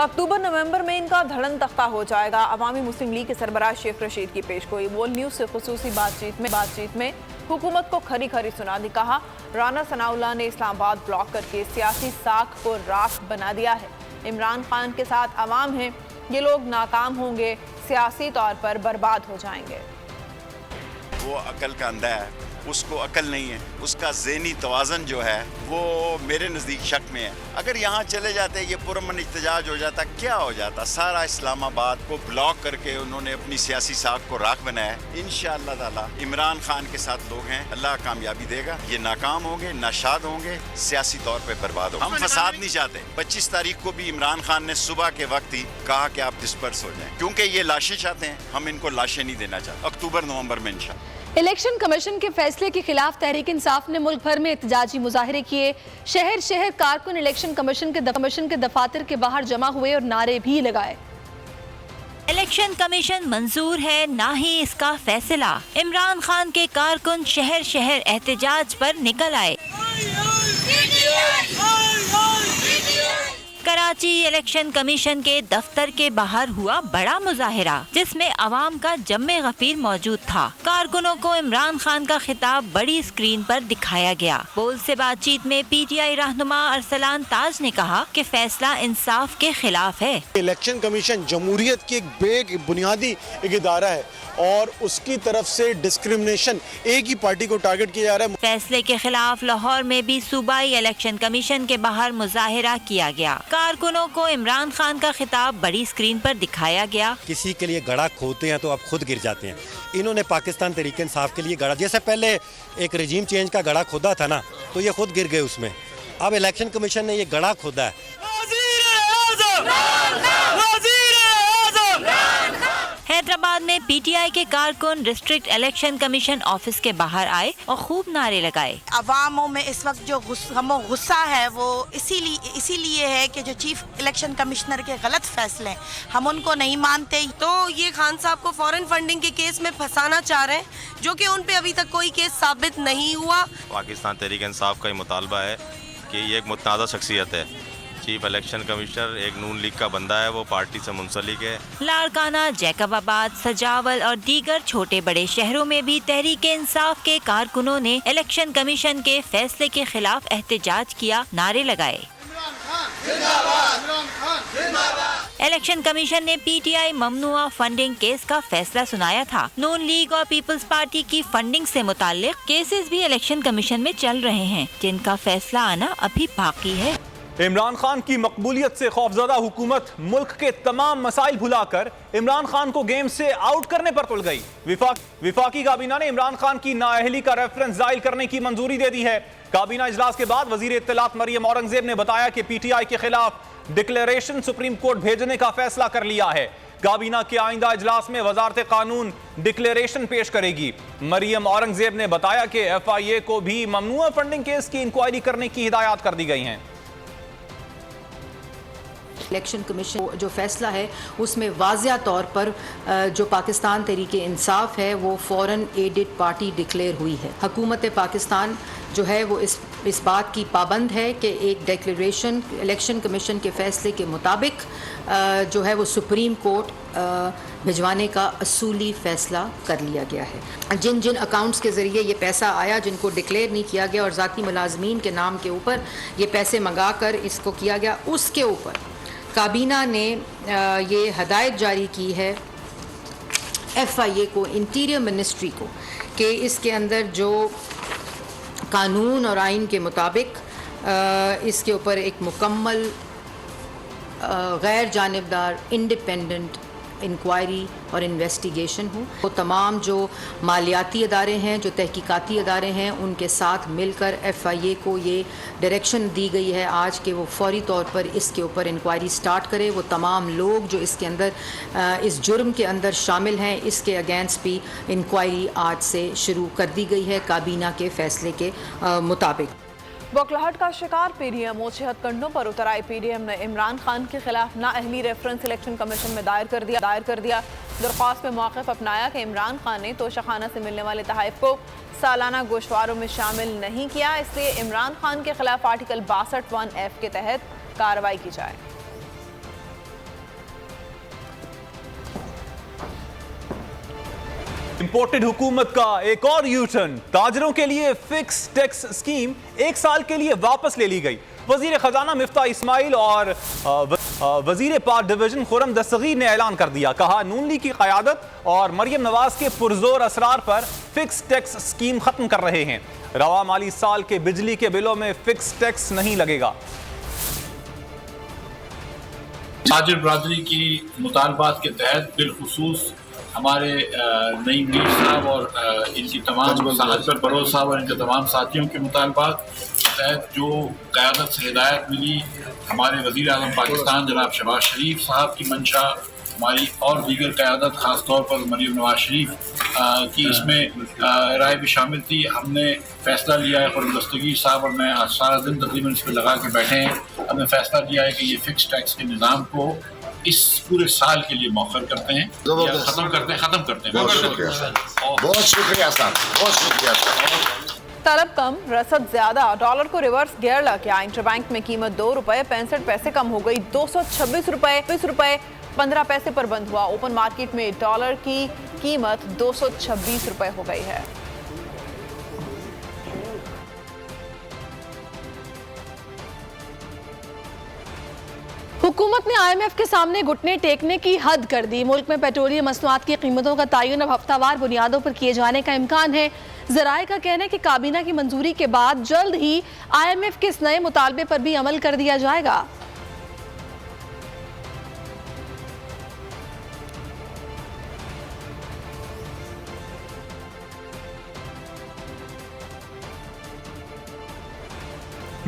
अक्टूबर नवंबर में इनका धड़न तख्ता हो जाएगा। अवामी मुस्लिम लीग के सरबराह शेख रशीद की पेशगोई। वर्ल्ड न्यूज से खुसूसी बातचीत में हुकूमत को खरी खरी सुना दी। कहा, राना सनाउल्लाह ने इस्लामाबाद ब्लॉक करके सियासी साख को राख बना दिया है। इमरान खान के साथ अवाम है, ये लोग नाकाम होंगे, सियासी तौर पर बर्बाद हो जाएंगे। वो अकल का अंधा है, उसको अकल नहीं है, उसका ज़हनी तवाज़न जो है वो मेरे नज़दीक शक में है। अगर यहाँ चले जाते ये पुरअमन इhtजाज हो जाता, क्या हो जाता? सारा इस्लामाबाद को ब्लॉक करके उन्होंने अपनी सियासी साख को राख बनाया है। इंशाअल्लाह ताला इमरान खान के साथ लोग हैं, अल्लाह कामयाबी देगा। ये नाकाम होंगे, नाशाद होंगे, सियासी तौर पर बर्बाद होंगे। हम फसाद नहीं चाहते। 25 तारीख को भी इमरान खान ने सुबह के वक्त ही कहा कि आप डिस्पर्स हो जाएं, क्योंकि ये लाशें चाहते हैं, हम इनको लाशें नहीं देना चाहते। अक्टूबर नवंबर में इंशाअल्लाह। इलेक्शन कमीशन के फैसले के खिलाफ तहरीक इंसाफ ने मुल्क भर में एहतजाजी मुजाहरे किए। शहर शहर कारकुन इलेक्शन कमीशन के दफातर के बाहर जमा हुए और नारे भी लगाए। इलेक्शन कमीशन मंजूर है, ना ही इसका फैसला। इमरान खान के कारकुन शहर शहर एहतजाज पर निकल आए। कराची इलेक्शन कमीशन के दफ्तर के बाहर हुआ बड़ा मुजाहिरा, जिसमें अवाम का जम्मे गफीर मौजूद था। कारकुनों को इमरान खान का खिताब बड़ी स्क्रीन पर दिखाया गया। बोल से बातचीत में PTI रहनुमा अरसलान ताज ने कहा कि फैसला इंसाफ के खिलाफ है। इलेक्शन कमीशन जमहूरियत की एक बुनियादी एक इदारा है और उसकी तरफ से डिस्क्रिमिनेशन एक ही पार्टी को टारगेट किया जा रहा है। फैसले के खिलाफ लाहौर में भी सूबाई इलेक्शन कमीशन के बाहर मुजाहिरा किया गया। कारकुनों को इमरान खान का खिताब बड़ी स्क्रीन पर दिखाया गया। किसी के लिए गड़ा खोदते हैं तो आप खुद गिर जाते हैं। इन्होंने पाकिस्तान तहरीक इंसाफ के लिए गड़ा, जैसे पहले एक रजीम चेंज का गड़ा खोदा था ना, तो ये खुद गिर गए उसमें। अब इलेक्शन कमीशन ने ये गड़ा खोदा है। हैदराबाद में PTI के कारकुन डिस्ट्रिक्ट इलेक्शन कमीशन ऑफिस के बाहर आए और खूब नारे लगाए। अवामों में इस वक्त जो गुस्सा है वो इसीलिए है कि जो चीफ इलेक्शन कमिश्नर के गलत फैसले हम उनको नहीं मानते। तो ये खान साहब को फॉरेन फंडिंग के केस में फंसाना चाह रहे हैं, जो कि उन पे अभी तक कोई केस साबित नहीं हुआ। पाकिस्तान तहरीक इंसाफ का ये मुतालबा है कि ये एक मुतनाज़ा शख्सियत है। चीफ इलेक्शन कमिश्नर एक नून लीग का बंदा है, वो पार्टी से मुंसलिक है। लाड़काना, जैकबाबाद, सजावल और दीगर छोटे बड़े शहरों में भी तहरीक इंसाफ के कारकुनों ने इलेक्शन कमीशन के फैसले के खिलाफ एहतजाज किया, नारे लगाए। इलेक्शन कमीशन ने PTI ममनुआ फंडिंग केस का फैसला सुनाया था। नून लीग और पीपल्स पार्टी की फंडिंग से मुताल्लिक केसेस भी इलेक्शन कमीशन में चल रहे हैं, जिनका फैसला आना अभी बाकी है। इमरान खान की मकबूलियत से खौफजदा हुकूमत मुल्क के तमाम मसाइल भुलाकर इमरान खान को गेम से आउट करने पर तुल गई। विफाकी काबीना ने इमरान खान की नाअहली का रेफरेंस जाहिर करने की मंजूरी दे दी है। काबीना इजलास के बाद वजीर इत्तलात मरियम औरंगजेब ने बताया कि PTI के खिलाफ डिक्लेरेशन सुप्रीम कोर्ट भेजने का फैसला कर लिया है। काबीना के आइंदा इजलास में वजारत कानून डिक्लेरेशन पेश करेगी। मरियम औरंगजेब ने बताया कि FIA को भी ममनुआ फंडिंग केस की इंक्वायरी करने की हिदायत कर दी गई हैं। इलेक्शन कमीशन जो फैसला है उसमें वाज़िया तौर पर जो पाकिस्तान तहरीक इंसाफ है वो फॉरेन एडेड पार्टी डिक्लेयर हुई है। हुकूमत पाकिस्तान जो है वो इस बात की पाबंद है कि एक डिक्लेरेशन इलेक्शन कमीशन के फैसले के मुताबिक जो है वो सुप्रीम कोर्ट भिजवाने का असूली फ़ैसला कर लिया गया है। जिन जिन अकाउंट्स के ज़रिए ये पैसा आया, जिनको डिक्लेयर नहीं किया गया और ज़ाती मुलाजमीन के नाम के ऊपर ये पैसे मंगा कर इसको किया गया, उसके ऊपर काबीना ने ये हदायत जारी की है FIA को, इंटीरियर मिनिस्ट्री को, कि इसके अंदर जो कानून और आइन के मुताबिक इसके ऊपर एक मुकम्मल गैर जानिबदार इंडिपेंडेंट इंक्वायरी और इन्वेस्टिगेशन हो। तो तमाम जो मालियाती अदारे हैं, जो तहकीकाती अदारे हैं, उनके साथ मिलकर FIA को ये डायरेक्शन दी गई है आज कि वो फौरी तौर पर इसके ऊपर इंक्वायरी स्टार्ट करे। वो तमाम लोग जो इसके अंदर इस जुर्म के अंदर शामिल हैं, इसके अगेंस्ट भी इंक्वायरी आज से शुरू कर दी गई है काबीना के फैसले के मुताबिक। बौखलाहट का शिकार PDM ऊंचे हथकंडों पर उतर आई। PDM ने इमरान खान के खिलाफ नाअहली रेफरेंस इलेक्शन कमीशन में दायर कर दिया। दरख्वास्त में मौक़िफ़ अपनाया कि इमरान खान ने तोशाखाना से मिलने वाले तहफ़ को सालाना गोशवारों में शामिल नहीं किया, इसलिए इमरान खान के खिलाफ आर्टिकल 62(1)F के तहत कार्रवाई की जाए। इंपोर्टेड हुकूमत का एक और यू टर्न, ताजरों के लिए फिक्स टैक्स स्कीम 1 साल के लिए वापस ले ली गई। वजीर खजाना मिफ्ता इस्माइल और वजीर पाक डिवीजन खुरम दस्तगीर ने ऐलान कर दिया, कहा नून लीग की क़यादत और मरियम नवाज के पुरजोर असरार पर फिक्स टैक्स स्कीम खत्म कर रहे हैं। रवा माली साल के बिजली के बिलों में फिक्स टैक्स नहीं लगेगा। ताजिर बरादरी की मुतालबात के तहत बिलखुसूस हमारे नईम मीर साहब और इनकी तमाम अकबर बलोच साहब और इनके तमाम साथियों के मुतालबात के तहत जो क़यादत से हिदायत मिली, हमारे वज़ीर आज़म पाकिस्तान जनाब शहबाज शरीफ साहब की मंशा, हमारी और दीगर क़यादत ख़ास तौर पर मरियम नवाज शरीफ की इसमें राय भी शामिल थी। हमने फ़ैसला लिया है, खुरम दस्तगीर साहब और मैं आज सारा दिन तकरीबन इस पर लगा के बैठे हैं। हमने फ़ैसला लिया है कि ये फ़िक्स टैक्स के निज़ाम को इस पूरे साल के लिए मौखर करते हैं, ख़त्म करते हैं। बहुत शुक्रिया साहब, बहुत शुक्रिया साहब। तलब कम, रसद ज्यादा, डॉलर को रिवर्स गियर लग गया। इंटरबैंक में कीमत 2 रुपए 65 पैसे कम हो गई, 226 रुपए 15 पैसे पर बंद हुआ। ओपन मार्केट में डॉलर की कीमत 226 रुपए हो गई है। हुकूमत ने IMF के सामने घुटने टेकने की हद कर दी। मुल्क में पेट्रोलियम मसनूआत की कीमतों का तयन अब हफ्तावार बुनियादों पर किए जाने का इम्कान है। ज़राए का कहना है कि काबीना की मंजूरी के बाद जल्द ही IMF के इस नए मुतालबे पर भी अमल कर दिया जाएगा।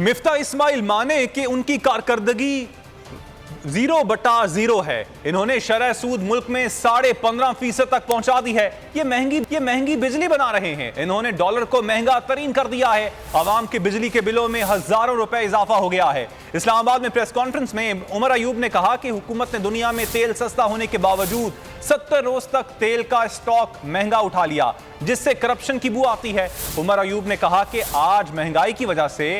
मिफ्ता इस्माइल माने कि उनकी कारकर्दगी 0/0 है। इन्होंने शरह सूद मुल्क में 15.5% तक पहुंचा दी है। ये महंगी बिजली बना रहे हैं। इन्होंने डॉलर को महंगा तरीन कर दिया है। आवाम के बिजली के बिलों में हजारों रुपए इजाफा हो गया है। इस्लामाबाद में प्रेस कॉन्फ्रेंस में उमर अयूब ने कहा कि हुकूमत ने दुनिया में तेल सस्ता होने के बावजूद 70 रोज तक तेल का स्टॉक महंगा उठा लिया, जिससे करप्शन की बू आती है। उमर अयूब ने कहा कि आज महंगाई की वजह से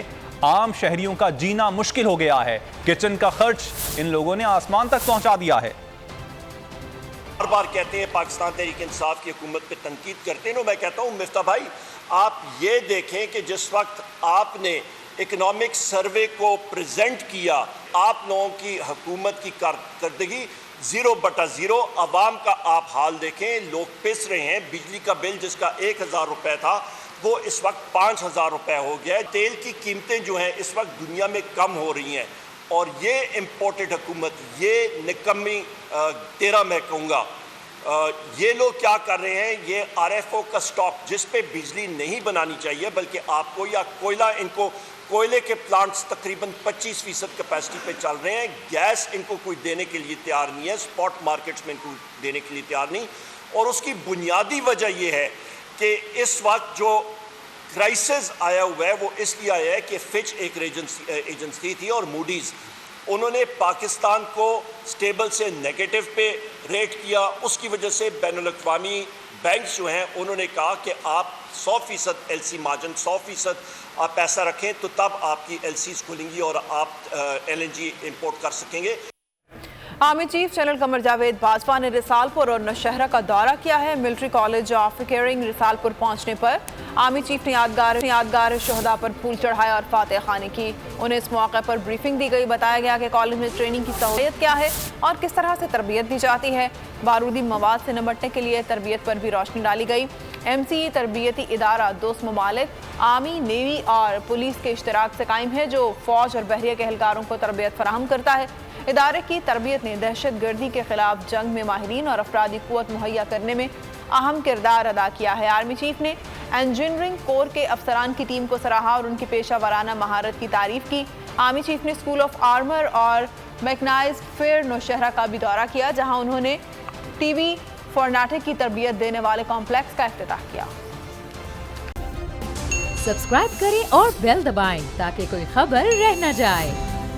आम शहरियों का जीना मुश्किल हो गया है। किचन का खर्च इन लोगों ने आसमान तक पहुंचा दिया है। बार बार कहते हैं पाकिस्तान तहरीक इंसाफ की हुकूमत पे तनकीद करते हैं। मैं कहता हूँ मिफ्ता भाई, आप ये देखें कि जिस वक्त आपने इकोनॉमिक सर्वे को प्रेजेंट किया, आप लोगों की हुकूमत की कारकर्दगी 0/0। आवाम का आप हाल देखें, लोग पिस रहे हैं। बिजली का बिल जिसका 1000 रुपये था वो इस वक्त 5000 रुपये हो गया है। तेल की कीमतें जो हैं इस वक्त दुनिया में कम हो रही हैं, और ये इम्पोर्टेड हुकूमत, ये निकम्मी तेरा मैं कहूँगा, ये लोग क्या कर रहे हैं, ये RFO का स्टॉक जिस पे बिजली नहीं बनानी चाहिए बल्कि आपको या कोयला, इनको कोयले के प्लांट्स तकरीबन 25% कैपेसिटी पे चल रहे हैं। गैस इनको कोई देने के लिए तैयार नहीं है, स्पॉट मार्केट्स में इनको देने के लिए तैयार नहीं। और उसकी बुनियादी वजह यह है कि इस वक्त जो क्राइसिस आया हुआ है वो इसलिए आया है कि फिच एक एजेंसी थी और मूडीज़, उन्होंने पाकिस्तान को स्टेबल से नेगेटिव पे रेट किया। उसकी वजह से बैनुल-अक़वामी बैंक्स जो हैं उन्होंने कहा कि आप 100% LC मार्जिन, 100% आप पैसा रखें तो तब आपकी LCs खुलेंगी और आप LNG इंपोर्ट कर सकेंगे। Army chief general Qamar Javed Bajwa ने रिसालपुर और नौशहरा का दौरा किया है। Military college of caring Risalpur पहुंचने पर आर्मी चीफ ने यादगार शहदा पर फूल चढ़ाया और फातह खानी की। उन्हें इस मौके पर ब्रीफिंग दी गई। बताया गया कि कॉलेज में ट्रेनिंग की सहूलियत क्या है और किस तरह से तरबियत दी जाती है। बारूदी मवाद से निपटने के लिए तरबियत पर भी रोशनी डाली गई। MCE तरबियती इदारा दोस्त ममालिक, आर्मी, नेवी और पुलिस के इश्तराक से कायम है, जो फौज और बहरिया के एहलकारों को तरबियत फराहम करता है। इदारे की तरबियत ने दहशत गर्दी के खिलाफ जंग में माहिरीन और अफरादी कुव्वत मुहैया करने में अहम किरदार अदा किया है। आर्मी चीफ ने इंजीनियरिंग कोर के अफसरान की टीम को सराहा और उनकी पेशा वाराना महारत की तारीफ की। आर्मी चीफ ने स्कूल ऑफ आर्मर और मैकनाइज्ड फेयर नौशहरा का भी दौरा किया, जहां उन्होंने TV फॉर्नाटिक की तरबियत देने वाले कॉम्प्लेक्स का इफ्तिताह किया। सब्सक्राइब करें और बेल दबाएं ताकि कोई खबर रह न जाए।